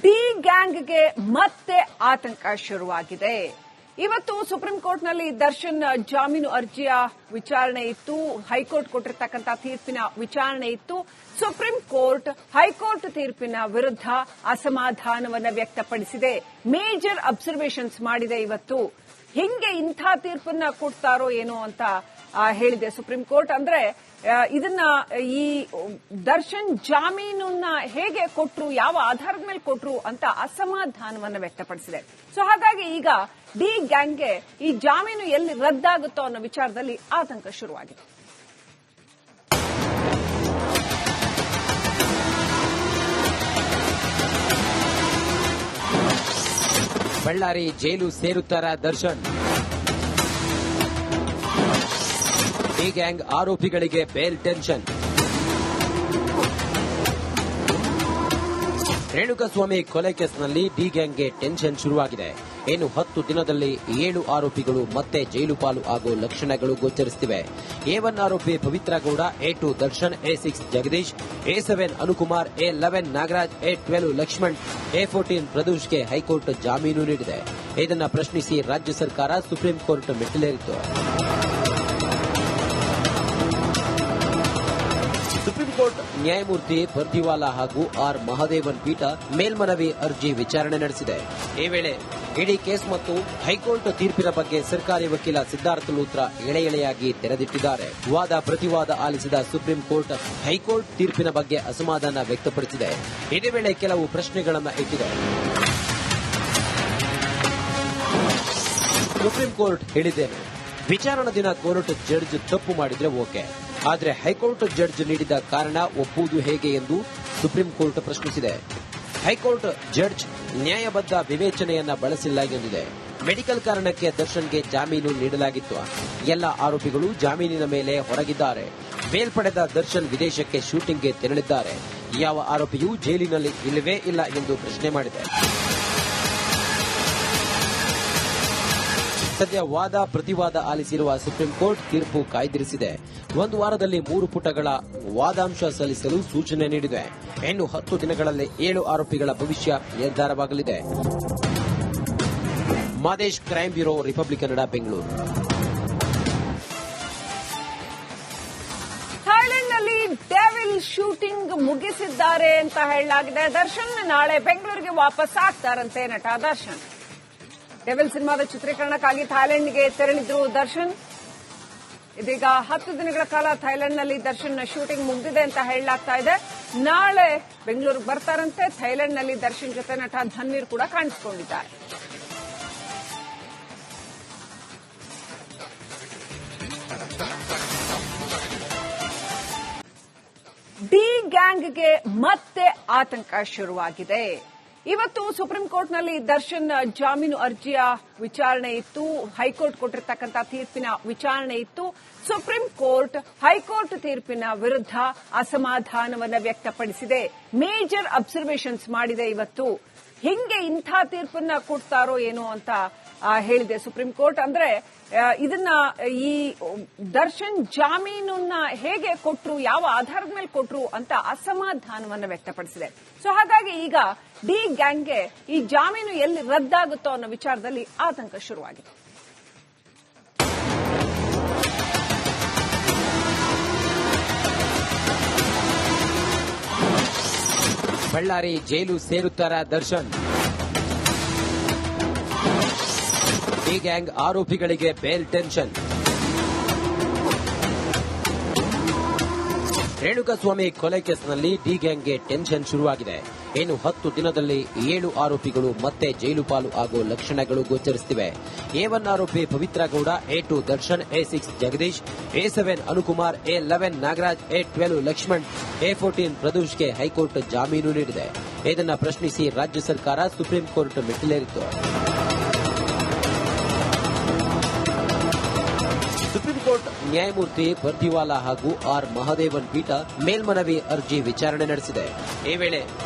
D ಗ್ಯಾಂಗ್ಗೆ ಮತ್ತೆ ಆತಂಕ ಶುರುವಾಗಿದೆ. ಇವತ್ತು ಸುಪ್ರೀಂ ಕೋರ್ಟ್ನಲ್ಲಿ ದರ್ಶನ್ ಜಾಮೀನು ಅರ್ಜಿಯ ವಿಚಾರಣೆ ಇತ್ತು. ಹೈಕೋರ್ಟ್ ಕೊಟ್ಟಿರತಕ್ಕಂಥ ತೀರ್ಪಿನ ವಿಚಾರಣೆ ಇತ್ತು. ಸುಪ್ರೀಂ ಕೋರ್ಟ್ ಹೈಕೋರ್ಟ್ ತೀರ್ಪಿನ ವಿರುದ್ಧ ಅಸಮಾಧಾನವನ್ನು ವ್ಯಕ್ತಪಡಿಸಿದೆ. ಮೇಜರ್ ಅಬ್ಸರ್ವೇಷನ್ಸ್ ಮಾಡಿದೆ. ಇವತ್ತು ಹಿಂಗೆ ಇಂಥ ತೀರ್ಪನ್ನ ಕೊಡ್ತಾರೋ ಏನೋ ಅಂತ ಹೇಳಿದೆ ಸುಪ್ರೀಂ ಕೋರ್ಟ್. ಅಂದ್ರೆ ಇದನ್ನ ಈ ದರ್ಶನ್ ಜಾಮೀನನ್ನ ಹೇಗೆ ಕೊಟ್ರು, ಯಾವ ಆಧಾರದ ಮೇಲೆ ಕೊಟ್ರು ಅಂತ ಅಸಮಾಧಾನವನ್ನು ವ್ಯಕ್ತಪಡಿಸಿದೆ. ಸೊ ಹಾಗಾಗಿ ಈಗ ಡಿ ಗ್ಯಾಂಗ್ಗೆ ಈ ಜಾಮೀನು ಎಲ್ಲಿ ರದ್ದಾಗುತ್ತೋ ಅನ್ನೋ ವಿಚಾರದಲ್ಲಿ ಆತಂಕ ಶುರುವಾಗಿದೆ. ಬಳ್ಳಾರಿ ಜೈಲು ಸೇರುತ್ತಾರ ದರ್ಶನ್. ಡಿ ಗ್ಯಾಂಗ್ ಆರೋಪಿಗಳಿಗೆ ಬೇಲ್ ಟೆನ್ಷನ್. ರೇಣುಕಾಸ್ವಾಮಿ ಕೊಲೆ ಕೇಸ್ನಲ್ಲಿ ಡಿ ಗ್ಯಾಂಗ್ಗೆ ಟೆನ್ಷನ್ ಶುರುವಾಗಿದೆ. ಇನ್ನು 10 ದಿನದಲ್ಲಿ 7 ಆರೋಪಿಗಳು ಮತ್ತೆ ಜೈಲು ಪಾಲು ಆಗೋ ಲಕ್ಷಣಗಳು ಗೋಚರಿಸುತ್ತಿವೆ. A1 ಆರೋಪಿ Pavithra Gowda, A2 Darshan, A6 Jagadish, A7 Anukumar, A11 Nagaraj, A12 Lakshman, A14 ಪ್ರದೋಷ್ಗೆ ಹೈಕೋರ್ಟ್ ಜಾಮೀನು ನೀಡಿದೆ. ಇದನ್ನು ಪ್ರಶ್ನಿಸಿ ರಾಜ್ಯ ಸರ್ಕಾರ ಸುಪ್ರೀಂ ಕೋರ್ಟ್ ಮೆಟ್ಟಿಲೇರಿತು. ಸುಪ್ರೀಂ ಕೋರ್ಟ್ ನ್ಯಾಯಮೂರ್ತಿ ಪರ್ದಿವಾಲಾ ಹಾಗೂ ಆರ್ ಮಹದೇವನ್ ಪೀಠ ಮೇಲ್ಮನವಿ ಅರ್ಜಿ ವಿಚಾರಣೆ ನಡೆಸಿದೆ. ಈ ವೇಳೆ ಇಡೀ ಕೇಸ್ ಮತ್ತು ಹೈಕೋರ್ಟ್ ತೀರ್ಪಿನ ಬಗ್ಗೆ ಸರ್ಕಾರಿ ವಕೀಲ ಸಿದ್ಧಾರ್ಥ ಲೂಥ್ರಾ ಎಳೆಯಾಗಿ ತೆರೆದಿಟ್ಟಿದ್ದಾರೆ. ವಾದ ಪ್ರತಿವಾದ ಆಲಿಸಿದ ಸುಪ್ರೀಂ ಕೋರ್ಟ್ ಹೈಕೋರ್ಟ್ ತೀರ್ಪಿನ ಬಗ್ಗೆ ಅಸಮಾಧಾನ ವ್ಯಕ್ತಪಡಿಸಿದೆ. ಇದೇ ವೇಳೆ ಕೆಲವು ಪ್ರಶ್ನೆಗಳನ್ನು ಇಟ್ಟಿದೆ. ಸುಪ್ರೀಂ ಕೋರ್ಟ್ ಹೇಳಿದ್ದೇನೆ, ವಿಚಾರಣಾ ದಿನ ಕೋರ್ಟ್ ಜಡ್ಜ್ ತಪ್ಪು ಮಾಡಿದ್ರೆ ಓಕೆ, ಆದರೆ ಹೈಕೋರ್ಟ್ ಜಡ್ಜ್ ನೀಡಿದ ಕಾರಣ ಒಪ್ಪುವುದು ಹೇಗೆ ಎಂದು ಸುಪ್ರೀಂ ಕೋರ್ಟ್ ಪ್ರಶ್ನಿಸಿದೆ. ಹೈಕೋರ್ಟ್ ಜಡ್ಜ್ ನ್ಯಾಯಬದ್ಧ ವಿವೇಚನೆಯನ್ನ ಬಳಸಿಲ್ಲ ಎಂದಿದೆ. ಮೆಡಿಕಲ್ ಕಾರಣಕ್ಕೆ ದರ್ಶನ್ಗೆ ಜಾಮೀನು ನೀಡಲಾಗಿತ್ತು. ಎಲ್ಲ ಆರೋಪಿಗಳು ಜಾಮೀನಿನ ಮೇಲೆ ಹೊರಗಿದ್ದಾರೆ. ಬೇಲ್ ಪಡೆದ ದರ್ಶನ್ ವಿದೇಶಕ್ಕೆ ಶೂಟಿಂಗ್ಗೆ ತೆರಳಿದ್ದಾರೆ. ಯಾವ ಆರೋಪಿಯೂ ಜೈಲಿನಲ್ಲಿ ಇಲ್ಲವೇ ಇಲ್ಲ ಎಂದು ಪ್ರಶ್ನೆ ಮಾಡಿದೆ. ಸದ್ಯ ವಾದ ಪ್ರತಿವಾದ ಆಲಿಸಿರುವ ಸುಪ್ರೀಂ ಕೋರ್ಟ್ ತೀರ್ಪು ಕಾಯ್ದಿರಿಸಿದೆ. 1 ವಾರದಲ್ಲಿ 3 ಪುಟಗಳ ವಾದಾಂಶ ಸಲ್ಲಿಸಲು ಸೂಚನೆ ನೀಡಿದೆ. ಇನ್ನು 10 ದಿನಗಳಲ್ಲಿ 7 ಆರೋಪಿಗಳ ಭವಿಷ್ಯ ನಿರ್ಧಾರವಾಗಲಿದೆ. Madesh, crime bureau, Republic Kannada, Bengaluru. ಥೈಲ್ಯಾಂಡ್ನಲ್ಲಿ ಡೆವಿಲ್ ಶೂಟಿಂಗ್ ಮುಗಿಸಿದ್ದಾರೆ ಅಂತ ಹೇಳಲಾಗಿದೆ. ದರ್ಶನ್ ನಾಳೆ ಬೆಂಗಳೂರಿಗೆ ವಾಪಸ್ ಆಗ್ತಾರಂತೆ ನಟ ದರ್ಶನ್. ಡೆವಿಲ್ ಸಿನಿಮಾದ ಚಿತ್ರೀಕರಣಕ್ಕಾಗಿ ಥೈಲ್ಯಾಂಡ್ಗೆ ತೆರಳಿದ್ರು ದರ್ಶನ್. ಇದೀಗ 10 ದಿನಗಳ ಕಾಲ ಥೈಲ್ಯಾಂಡ್ನಲ್ಲಿ ದರ್ಶನ್ ಶೂಟಿಂಗ್ ಮುಗಿದಿದೆ ಅಂತ ಹೇಳಲಾಗ್ತಾ ಇದೆ. ನಾಳೆ ಬೆಂಗಳೂರಿಗೆ ಬರ್ತಾರಂತೆ. ಥೈಲ್ಯಾಂಡ್ನಲ್ಲಿ ದರ್ಶನ್ ಜೊತೆ ನಟ ಧನ್ವೀರ್ ಕೂಡ ಕಾಣಿಸಿಕೊಂಡಿದ್ದಾರೆ. ಡಿ ಗ್ಯಾಂಗ್ಗೆ ಮತ್ತೆ ಆತಂಕ ಶುರುವಾಗಿದೆ. ಇವತ್ತು ಸುಪ್ರೀಂ ಕೋರ್ಟ್ನಲ್ಲಿ ದರ್ಶನ್ ಜಾಮೀನು ಅರ್ಜಿಯ ವಿಚಾರಣೆ ಇತ್ತು. ಹೈಕೋರ್ಟ್ ಕೊಟ್ಟಿರತಕ್ಕಂಥ ತೀರ್ಪಿನ ವಿಚಾರಣೆ ಇತ್ತು. ಸುಪ್ರೀಂ ಕೋರ್ಟ್ ಹೈಕೋರ್ಟ್ ತೀರ್ಪಿನ ವಿರುದ್ಧ ಅಸಮಾಧಾನವನ್ನು ವ್ಯಕ್ತಪಡಿಸಿದೆ. ಮೇಜರ್ ಅಬ್ಸರ್ವೇಷನ್ಸ್ ಮಾಡಿದೆ. ಇವತ್ತು ಹಿಂಗೆ ಇಂಥ ತೀರ್ಪನ್ನ ಕೊಡ್ತಾರೋ ಏನೋ ಅಂತ ಹೇಳಿದೆ ಸುಪ್ರೀಂ ಕೋರ್ಟ್. ಅಂದ್ರೆ ಇದನ್ನ ಈ ದರ್ಶನ್ ಜಾಮೀನನ್ನ ಹೇಗೆ ಕೊಟ್ರು, ಯಾವ ಆಧಾರದ ಮೇಲೆ ಕೊಟ್ರು ಅಂತ ಅಸಮಾಧಾನವನ್ನು ವ್ಯಕ್ತಪಡಿಸಿದೆ. ಸೊ ಹಾಗಾಗಿ ಈಗ ಡಿ ಗ್ಯಾಂಗ್ಗೆ ಈ ಜಾಮೀನು ಎಲ್ಲಿ ರದ್ದಾಗುತ್ತೋ ಅನ್ನೋ ವಿಚಾರದಲ್ಲಿ ಆತಂಕ ಶುರುವಾಗಿದೆ. ಬಳ್ಳಾರಿ ಜೈಲು ಸೇರುತ್ತಾರ ದರ್ಶನ್. ಡಿ ಗ್ಯಾಂಗ್ ಆರೋಪಿಗಳಿಗೆ ಬೇಲ್ ಟೆನ್ಷನ್. ರೇಣುಕಾಸ್ವಾಮಿ ಕೊಲೆ ಕೇಸ್ನಲ್ಲಿ ಡಿ ಗ್ಯಾಂಗ್ಗೆ ಟೆನ್ಷನ್ ಶುರುವಾಗಿದೆ. ಇನ್ನು 10 ದಿನದಲ್ಲಿ 7 ಆರೋಪಿಗಳು ಮತ್ತೆ ಜೈಲು ಪಾಲು ಆಗೋ ಲಕ್ಷಣಗಳು ಗೋಚರಿಸುತ್ತಿವೆ. A1 ಆರೋಪಿ Pavithra Gowda, A2 Darshan, A6 Jagadish, A7 Anukumar, A11 Nagaraj, A12 Lakshman, A14 ಪ್ರದೋಷ್ಗೆ ಹೈಕೋರ್ಟ್ ಜಾಮೀನು ನೀಡಿದೆ. ಇದನ್ನು ಪ್ರಶ್ನಿಸಿ ರಾಜ್ಯ ಸರ್ಕಾರ ಸುಪ್ರೀಂ ಕೋರ್ಟ್ ಮೆಟ್ಟಿಲೇರಿತು. ಸುಪ್ರೀಂ ಕೋರ್ಟ್ ನ್ಯಾಯಮೂರ್ತಿ ಪರ್ದಿವಾಲಾ ಹಾಗೂ ಆರ್ ಮಹದೇವನ್ ಪೀಠ ಮೇಲ್ಮನವಿ ಅರ್ಜಿ ವಿಚಾರಣೆ ನಡೆಸಿದೆ. ಈ ವೇಳೆ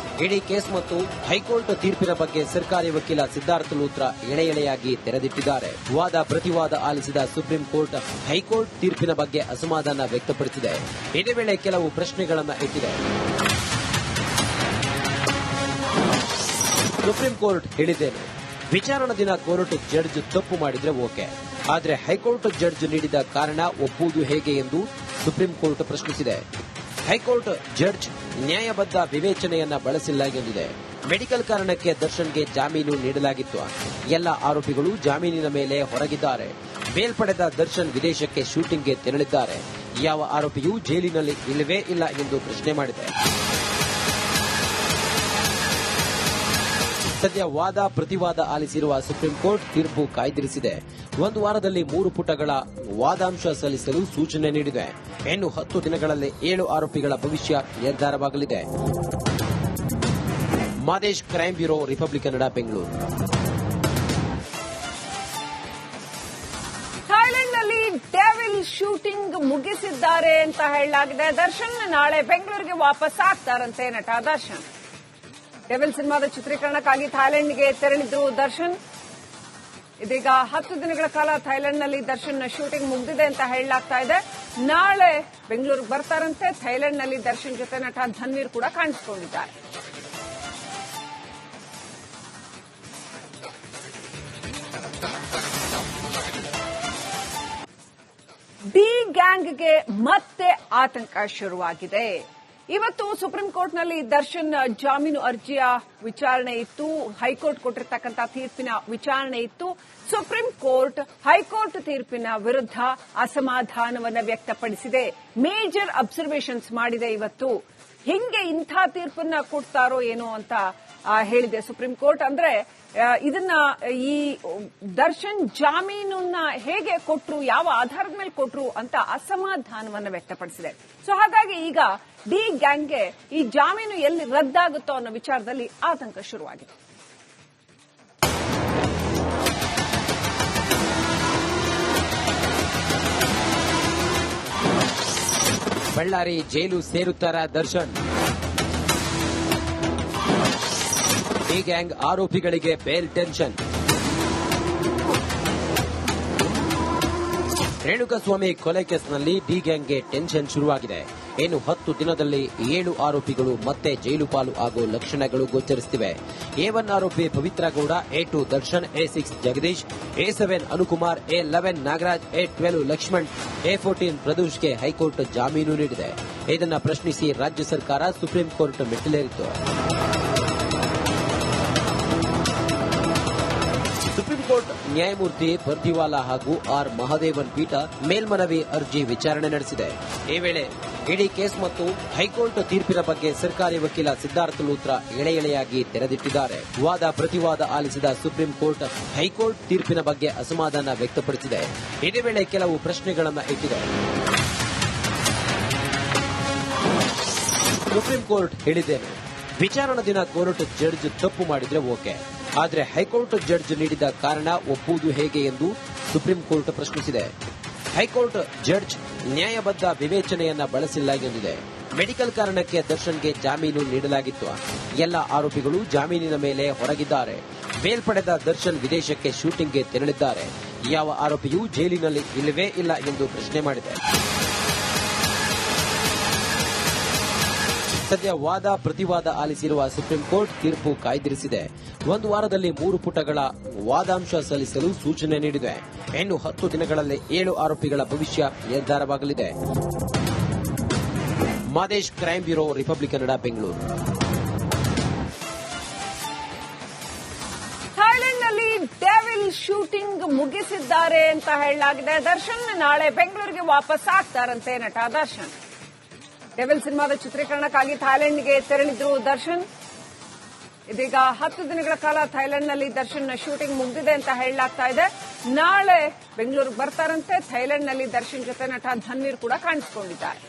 ಇಡೀ ಕೇಸ್ ಮತ್ತು ಹೈಕೋರ್ಟ್ ತೀರ್ಪಿನ ಬಗ್ಗೆ ಸರ್ಕಾರಿ ವಕೀಲ ಸಿದ್ಧಾರ್ಥ ಲೂಥ್ರಾ ಎಳೆಯಾಗಿ ತೆರೆದಿಟ್ಟಿದ್ದಾರೆ. ವಾದ ಪ್ರತಿವಾದ ಆಲಿಸಿದ ಸುಪ್ರೀಂ ಕೋರ್ಟ್ ಹೈಕೋರ್ಟ್ ತೀರ್ಪಿನ ಬಗ್ಗೆ ಅಸಮಾಧಾನ ವ್ಯಕ್ತಪಡಿಸಿದೆ. ಇದೇ ವೇಳೆ ಕೆಲವು ಪ್ರಶ್ನೆಗಳನ್ನು ಇಟ್ಟಿದೆ. ಸುಪ್ರೀಂ ಕೋರ್ಟ್ ಹೇಳಿದ್ದೇನೆ, ವಿಚಾರಣಾ ದಿನ ಕೋರ್ಟ್ ಜಡ್ಜ್ ತಪ್ಪು ಮಾಡಿದ್ರೆ ಓಕೆ, ಆದರೆ ಹೈಕೋರ್ಟ್ ಜಡ್ಜ್ ನೀಡಿದ ಕಾರಣ ಒಪ್ಪುವುದು ಹೇಗೆ ಎಂದು ಸುಪ್ರೀಂ ಕೋರ್ಟ್ ಪ್ರಶ್ನಿಸಿದೆ. ಹೈಕೋರ್ಟ್ ಜಡ್ಜ್ ನ್ಯಾಯಬದ್ಧ ವಿವೇಚನೆಯನ್ನ ಬಳಸಿಲ್ಲ ಎಂದಿದೆ. ಮೆಡಿಕಲ್ ಕಾರಣಕ್ಕೆ ದರ್ಶನ್ಗೆ ಜಾಮೀನು ನೀಡಲಾಗಿತ್ತು. ಎಲ್ಲ ಆರೋಪಿಗಳು ಜಾಮೀನಿನ ಮೇಲೆ ಹೊರಗಿದ್ದಾರೆ. ಬೇಲ್ ಪಡೆದ ದರ್ಶನ್ ವಿದೇಶಕ್ಕೆ ಶೂಟಿಂಗ್ಗೆ ತೆರಳಿದ್ದಾರೆ. ಯಾವ ಆರೋಪಿಯೂ ಜೈಲಿನಲ್ಲಿ ಇಲ್ಲವೇ ಇಲ್ಲ ಎಂದು ಪ್ರಶ್ನೆ ಮಾಡಿದೆ. ಸದ್ಯ ವಾದ ಪ್ರತಿವಾದ ಆಲಿಸಿರುವ ಸುಪ್ರೀಂ ಕೋರ್ಟ್ ತೀರ್ಪು ಕಾಯ್ದಿರಿಸಿದೆ. ಒಂದು ವಾರದಲ್ಲಿ 3 ಪುಟಗಳ ವಾದಾಂಶ ಸಲ್ಲಿಸಲು ಸೂಚನೆ ನೀಡಿದೆ. ಇನ್ನು 10 ದಿನಗಳಲ್ಲಿ 7 ಆರೋಪಿಗಳ ಭವಿಷ್ಯ ನಿರ್ಧಾರವಾಗಲಿದೆ. Madesh, crime bureau, Republic Kannada, Bengaluru. ಥೈಲ್ಯಾಂಡ್ನಲ್ಲಿ ಡೆವಿಲ್ ಶೂಟಿಂಗ್ ಮುಗಿಸಿದ್ದಾರೆ ಅಂತ ಹೇಳಲಾಗಿದೆ. ದರ್ಶನ್ ನಾಳೆ ಬೆಂಗಳೂರಿಗೆ ವಾಪಸ್ ಆಗ್ತಾರಂತೆ ನಟ ದರ್ಶನ್. ಡೆವಿಲ್ ಸಿನಿಮಾದ ಚಿತ್ರೀಕರಣಕ್ಕಾಗಿ ಥೈಲ್ಯಾಂಡ್ಗೆ ತೆರಳಿದ್ರು ದರ್ಶನ್. ಇದೀಗ 10 ದಿನಗಳ ಕಾಲ ಥೈಲ್ಯಾಂಡ್ನಲ್ಲಿ ದರ್ಶನ್ ಶೂಟಿಂಗ್ ಮುಗಿದಿದೆ ಅಂತ ಹೇಳಲಾಗ್ತಾ ಇದೆ. ನಾಳೆ ಬೆಂಗಳೂರಿಗೆ ಬರ್ತಾರಂತೆ. ಥೈಲ್ಯಾಂಡ್ನಲ್ಲಿ ದರ್ಶನ್ ಜೊತೆ ನಟ ಧನ್ವೀರ್ ಕೂಡ ಕಾಣಿಸಿಕೊಂಡಿದ್ದಾರೆ. ಡಿ ಗ್ಯಾಂಗ್ಗೆ ಮತ್ತೆ ಆತಂಕ ಶುರುವಾಗಿದೆ. ಇವತ್ತು ಸುಪ್ರೀಂ ಕೋರ್ಟ್ನಲ್ಲಿ ದರ್ಶನ್ ಜಾಮೀನು ಅರ್ಜಿಯ ವಿಚಾರಣೆ ಇತ್ತು. ಹೈಕೋರ್ಟ್ ಕೊಟ್ಟಿರತಕ್ಕಂಥ ತೀರ್ಪಿನ ವಿಚಾರಣೆ ಇತ್ತು. ಸುಪ್ರೀಂ ಕೋರ್ಟ್ ಹೈಕೋರ್ಟ್ ತೀರ್ಪಿನ ವಿರುದ್ಧ ಅಸಮಾಧಾನವನ್ನು ವ್ಯಕ್ತಪಡಿಸಿದೆ. ಮೇಜರ್ ಅಬ್ಸರ್ವೇಷನ್ಸ್ ಮಾಡಿದೆ. ಇವತ್ತು ಹಿಂಗೆ ಇಂಥ ತೀರ್ಪನ್ನ ಕೊಡ್ತಾರೋ ಏನೋ ಅಂತ ಹೇಳಿದೆ ಸುಪ್ರೀಂ ಕೋರ್ಟ್. ಅಂದ್ರೆ ಇದನ್ನ ಈ ದರ್ಶನ್ ಜಾಮೀನನ್ನ ಹೇಗೆ ಕೊಟ್ರು, ಯಾವ ಆಧಾರದ ಮೇಲೆ ಕೊಟ್ರು ಅಂತ ಅಸಮಾಧಾನವನ್ನು ವ್ಯಕ್ತಪಡಿಸಿದೆ. ಸೊ ಹಾಗಾಗಿ ಈಗ ಡಿ ಗ್ಯಾಂಗ್ಗೆ ಈ ಜಾಮೀನು ಎಲ್ಲಿ ರದ್ದಾಗುತ್ತೋ ಅನ್ನೋ ವಿಚಾರದಲ್ಲಿ ಆತಂಕ ಶುರುವಾಗಿದೆ. ಬಳ್ಳಾರಿ ಜೈಲು ಸೇರುತ್ತಾರಾ ದರ್ಶನ್? ಡಿ ಗ್ಯಾಂಗ್ ಆರೋಪಿಗಳಿಗೆ ಬೇಲ್ ಟೆನ್ಷನ್. ರೇಣುಕಾಸ್ವಾಮಿ ಕೊಲೆ ಕೇಸ್ನಲ್ಲಿ ಡಿ ಗ್ಯಾಂಗ್ಗೆ ಟೆನ್ಷನ್ ಶುರುವಾಗಿದೆ. ಇನ್ನು 10 ದಿನದಲ್ಲಿ 7 ಆರೋಪಿಗಳು ಮತ್ತೆ ಜೈಲು ಪಾಲು ಆಗೋ ಲಕ್ಷಣಗಳು ಗೋಚರಿಸುತ್ತಿವೆ. A1 ಆರೋಪಿ Pavithra Gowda, A2 Darshan, A6 Jagadish, A7 Anukumar, A11 Nagaraj, A12 Lakshman, A14 ಪ್ರದೋಷ್ಗೆ ಹೈಕೋರ್ಟ್ ಜಾಮೀನು ನೀಡಿದೆ. ಇದನ್ನು ಪ್ರಶ್ನಿಸಿ ರಾಜ್ಯ ಸರ್ಕಾರ ಸುಪ್ರೀಂ ಕೋರ್ಟ್ ಮೆಟ್ಟಿಲೇರಿತ್ತು. ಸುಪ್ರೀಂ ಕೋರ್ಟ್ ನ್ಯಾಯಮೂರ್ತಿ ಪರ್ದಿವಾಲಾ ಹಾಗೂ ಆರ್ ಮಹದೇವನ್ ಪೀಠ ಮೇಲ್ಮನವಿ ಅರ್ಜಿ ವಿಚಾರಣೆ ನಡೆಸಿದೆ. ಈ ವೇಳೆ ಇಡೀ ಕೇಸ್ ಮತ್ತು ಹೈಕೋರ್ಟ್ ತೀರ್ಪಿನ ಬಗ್ಗೆ ಸರ್ಕಾರಿ ವಕೀಲ ಸಿದ್ಧಾರ್ಥ ಲೂತ್ರಾ ಎಳೆ ಎಳೆಯಾಗಿ ತೆರೆದಿಟ್ಟಿದ್ದಾರೆ. ವಾದ ಪ್ರತಿವಾದ ಆಲಿಸಿದ ಸುಪ್ರೀಂ ಕೋರ್ಟ್ ಹೈಕೋರ್ಟ್ ತೀರ್ಪಿನ ಬಗ್ಗೆ ಅಸಮಾಧಾನ ವ್ಯಕ್ತಪಡಿಸಿದೆ. ಇದೇ ವೇಳೆ ಕೆಲವು ಪ್ರಶ್ನೆಗಳನ್ನು ಇಟ್ಟಿದೆ. ಸುಪ್ರೀಂ ಕೋರ್ಟ್ ಹೇಳಿದ್ದೇನೆ, ವಿಚಾರಣಾ ದಿನ ಕೋರ್ಟ್ ಜಡ್ಜ್ ತಪ್ಪು ಮಾಡಿದ್ರೆ ಓಕೆ, ಆದರೆ ಹೈಕೋರ್ಟ್ ಜಡ್ಜ್ ನೀಡಿದ ಕಾರಣ ಒಪ್ಪುವುದು ಹೇಗೆ ಎಂದು ಸುಪ್ರೀಂ ಕೋರ್ಟ್ ಪ್ರಶ್ನಿಸಿದೆ. ಹೈಕೋರ್ಟ್ ಜಡ್ಜ್ ನ್ಯಾಯಬದ್ಧ ವಿವೇಚನೆಯನ್ನ ಬಳಸಿಲ್ಲ ಎಂದಿದೆ. ಮೆಡಿಕಲ್ ಕಾರಣಕ್ಕೆ ದರ್ಶನ್ಗೆ ಜಾಮೀನು ನೀಡಲಾಗಿತ್ತು. ಎಲ್ಲ ಆರೋಪಿಗಳು ಜಾಮೀನಿನ ಮೇಲೆ ಹೊರಗಿದ್ದಾರೆ. ಬೇಲ್ ಪಡೆದ ದರ್ಶನ್ ವಿದೇಶಕ್ಕೆ ಶೂಟಿಂಗ್ಗೆ ತೆರಳಿದ್ದಾರೆ. ಯಾವ ಆರೋಪಿಯೂ ಜೈಲಿನಲ್ಲಿ ಇಲ್ಲವೇ ಇಲ್ಲ ಎಂದು ಪ್ರಶ್ನೆ ಮಾಡಿದೆ. ಸದ್ಯ ವಾದ ಪ್ರತಿವಾದ ಆಲಿಸಿರುವ ಸುಪ್ರೀಂ ಕೋರ್ಟ್ ತೀರ್ಪು ಕಾಯ್ದಿರಿಸಿದೆ. ಒಂದು ವಾರದಲ್ಲಿ 3 ಪುಟಗಳ ವಾದಾಂಶ ಸಲ್ಲಿಸಲು ಸೂಚನೆ ನೀಡಿದೆ. ಇನ್ನು 10 ದಿನಗಳಲ್ಲಿ 7 ಆರೋಪಿಗಳ ಭವಿಷ್ಯ ನಿರ್ಧಾರವಾಗಲಿದೆ. Madesh, crime bureau, Republic Kannada, Bengaluru. ಥೈಲ್ಯಾಂಡ್ನಲ್ಲಿ ಡೆವಿಲ್ ಶೂಟಿಂಗ್ ಮುಗಿಸಿದ್ದಾರೆ ಅಂತ ಹೇಳಲಾಗಿದೆ. ದರ್ಶನ್ ನಾಳೆ ಬೆಂಗಳೂರಿಗೆ ವಾಪಸ್ ಆಗ್ತಾರಂತೆ ನಟ ದರ್ಶನ್. ಡೆವಿಲ್ ಸಿನಿಮಾದ ಚಿತ್ರೀಕರಣಕ್ಕಾಗಿ ಥೈಲ್ಯಾಂಡ್ಗೆ ತೆರಳಿದ್ರು ದರ್ಶನ್. ಇದೀಗ 10 ದಿನಗಳ ಕಾಲ ಥೈಲ್ಯಾಂಡ್ನಲ್ಲಿ ದರ್ಶನ್ ಶೂಟಿಂಗ್ ಮುಗಿದಿದೆ ಅಂತ ಹೇಳಲಾಗ್ತಾ ಇದೆ. ನಾಳೆ ಬೆಂಗಳೂರಿಗೆ ಬರ್ತಾರಂತೆ. ಥೈಲ್ಯಾಂಡ್ನಲ್ಲಿ ದರ್ಶನ್ ಜೊತೆ ನಟ ಧನ್ವೀರ್ ಕೂಡ ಕಾಣಿಸಿಕೊಂಡಿದ್ದಾರೆ.